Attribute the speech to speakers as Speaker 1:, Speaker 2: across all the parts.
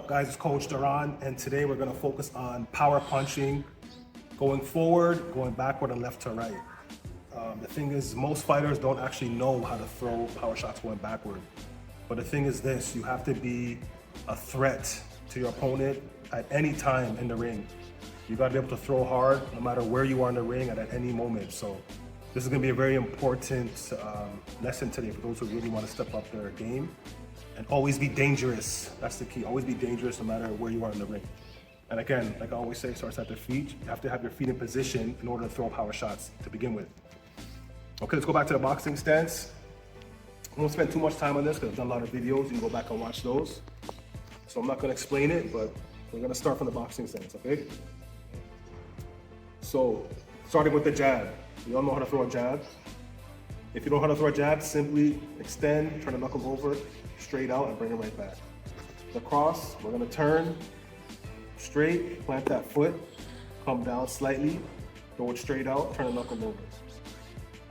Speaker 1: guys? It's Coach Daron, and today we're going to focus on power punching, going forward, going backward, and left to right. The thing is, most fighters don't actually know how to throw power shots going backward. But the thing is this, you have to be a threat to your opponent at any time in the ring. You got to be able to throw hard no matter where you are in the ring and at any moment. So this is going to be a very important lesson today for those who really want to step up their game. And always be dangerous. That's the key. Always be dangerous no matter where you are in the ring. And again, like I always say, starts at the feet. You have to have your feet in position in order to throw power shots to begin with. Okay, let's go back to the boxing stance. I won't spend too much time on this because I've done a lot of videos. You can go back and watch those. So I'm not going to explain it, but we're going to start from the boxing stance, okay? So, starting with the jab. We all know how to throw a jab. If you don't know how to throw a jab, simply extend, turn the knuckles over, straight out, and bring it right back. The cross, we're gonna turn straight, plant that foot, come down slightly, throw it straight out, turn the knuckle over.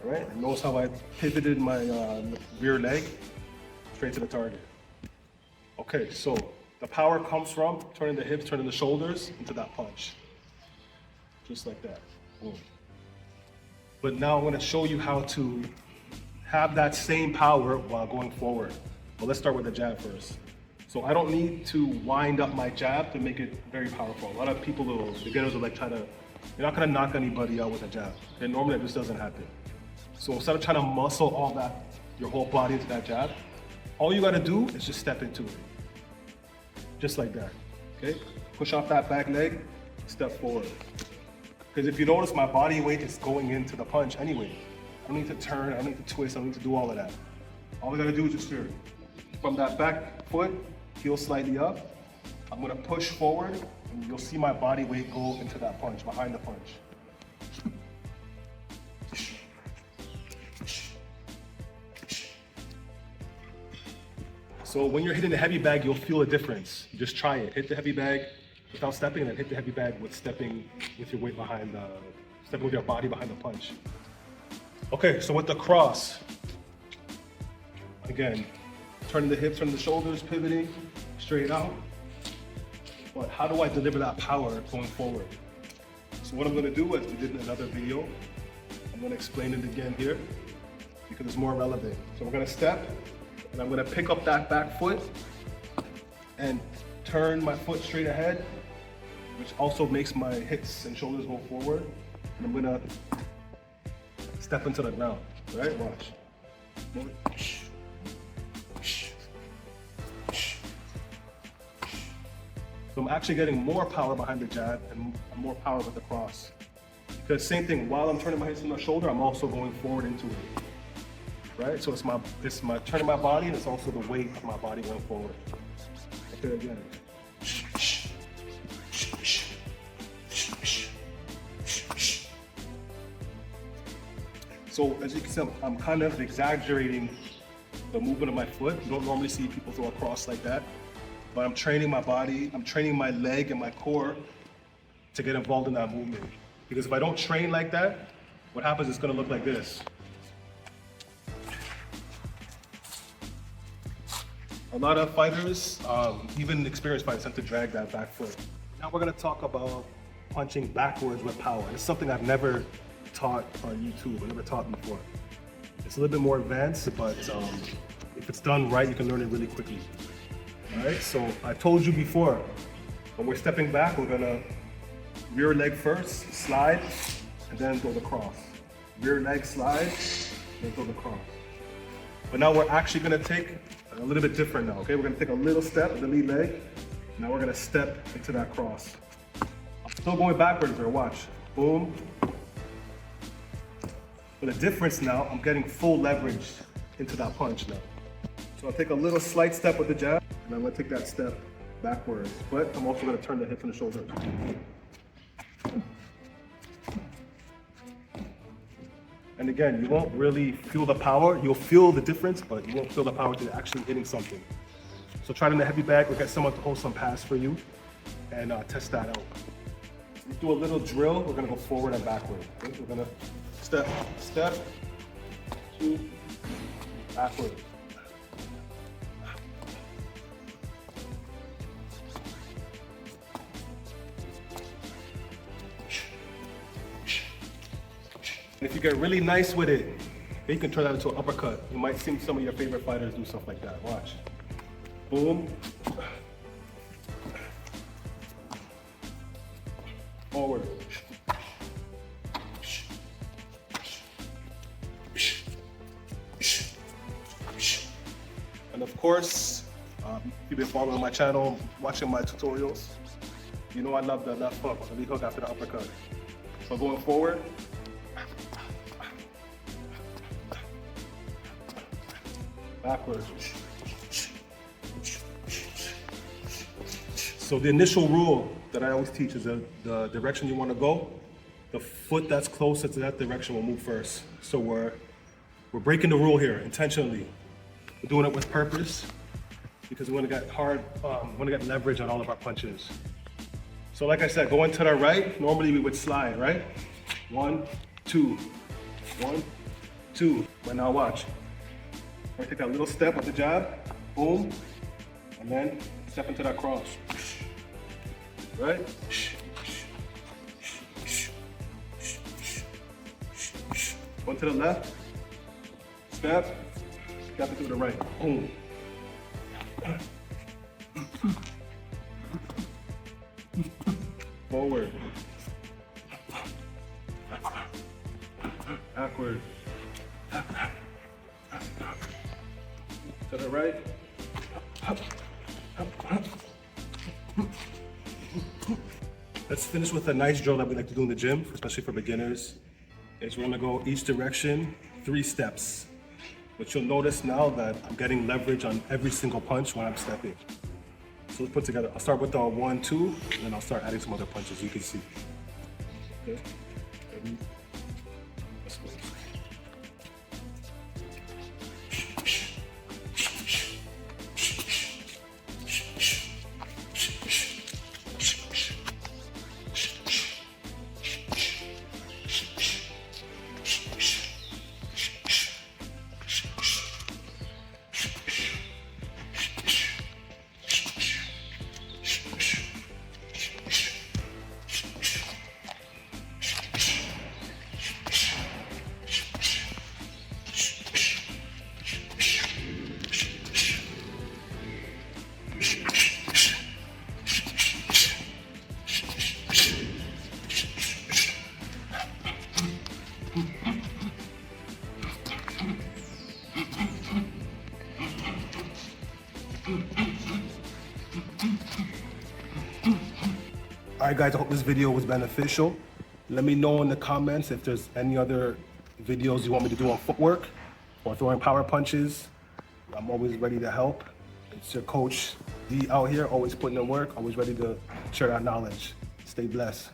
Speaker 1: All right, and notice how I pivoted my rear leg straight to the target. Okay, so the power comes from turning the hips, turning the shoulders into that punch. Just like that, boom. But now I'm gonna show you how to have that same power while going forward. But let's start with the jab first. So I don't need to wind up my jab to make it very powerful. A lot of people, beginners will like try to, you're not gonna knock anybody out with a jab. And normally it just doesn't happen. So instead of trying to muscle all that, your whole body into that jab, all you gotta do is just step into it. Just like that, okay? Push off that back leg, step forward. Because if you notice, my body weight is going into the punch anyway. I don't need to turn, I don't need to twist, I don't need to do all of that. All I gotta do is just here. From that back foot, heel slightly up, I'm gonna push forward, and you'll see my body weight go into that punch, behind the punch. So when you're hitting the heavy bag, you'll feel a difference. Just try it. Hit the heavy bag without stepping, and then hit the heavy bag with stepping with your weight behind stepping with your body behind the punch. Okay, so with the cross, again, turning the hips, turning the shoulders, pivoting, straight out. But how do I deliver that power going forward? So what I'm gonna do, as we did in another video, I'm gonna explain it again here because it's more relevant. So we're gonna step, and I'm gonna pick up that back foot and turn my foot straight ahead, which also makes my hips and shoulders go forward. And I'm gonna step into the ground, right? Watch. So I'm actually getting more power behind the jab and more power with the cross. Because same thing, while I'm turning my hips from the shoulder, I'm also going forward into it. Right? So it's my turning my body, and it's also the weight of my body going forward. Okay, again. So as you can see, I'm kind of exaggerating the movement of my foot. You don't normally see people throw a cross like that. But I'm training my body, I'm training my leg and my core to get involved in that movement. Because if I don't train like that, what happens is it's gonna look like this. A lot of fighters, even experienced fighters, tend to drag that back foot. Now we're gonna talk about punching backwards with power. It's something I've never taught on YouTube, I've never taught before. It's a little bit more advanced, but if it's done right, you can learn it really quickly. All right, so I told you before, when we're stepping back, we're gonna rear leg first, slide, and then throw the cross. Rear leg, slide, then throw the cross. But now we're actually gonna take a little bit different now, okay? We're gonna take a little step with the lead leg. Now we're gonna step into that cross. I'm still going backwards there, watch. Boom. But the difference now, I'm getting full leverage into that punch now. So I'll take a little slight step with the jab, and I'm gonna take that step backwards. But I'm also gonna turn the hips and the shoulders. And again, you won't really feel the power. You'll feel the difference, but you won't feel the power to actually hitting something. So try it in the heavy bag, or get someone to hold some pass for you, and test that out. We do a little drill. We're gonna go forward and backward. Okay? We're gonna step, step, two, backward. you get really nice with it, then you can turn that into an uppercut. You might see some of your favorite fighters do stuff like that. Watch. Boom. Forward. And of course, if you've been following my channel, watching my tutorials, you know I love the left hook, the lead hook after the uppercut. So going forward, backwards. So the initial rule that I always teach is the direction you want to go, the foot that's closer to that direction will move first. So we're breaking the rule here intentionally. We're doing it with purpose because we want to get want to get leverage on all of our punches. So like I said, going to the right, normally we would slide, right? 1, 2, 1, 2. But now watch. I take that little step with the jab, boom, and then step into that cross. Right? One to the left, step into the right, boom. Forward, backward, to the right. Let's finish with a nice drill that we like to do in the gym, especially for beginners. We're gonna go each direction, 3 steps. But you'll notice now that I'm getting leverage on every single punch when I'm stepping. So let's put together, I'll start with the 1, 2, and then I'll start adding some other punches you can see. Okay, ready? Let's go. All right, guys, I hope this video was beneficial. Let me know in the comments if there's any other videos you want me to do on footwork or throwing power punches. I'm always ready to help. It's your coach D out here, always putting in work, always ready to share that knowledge. Stay blessed.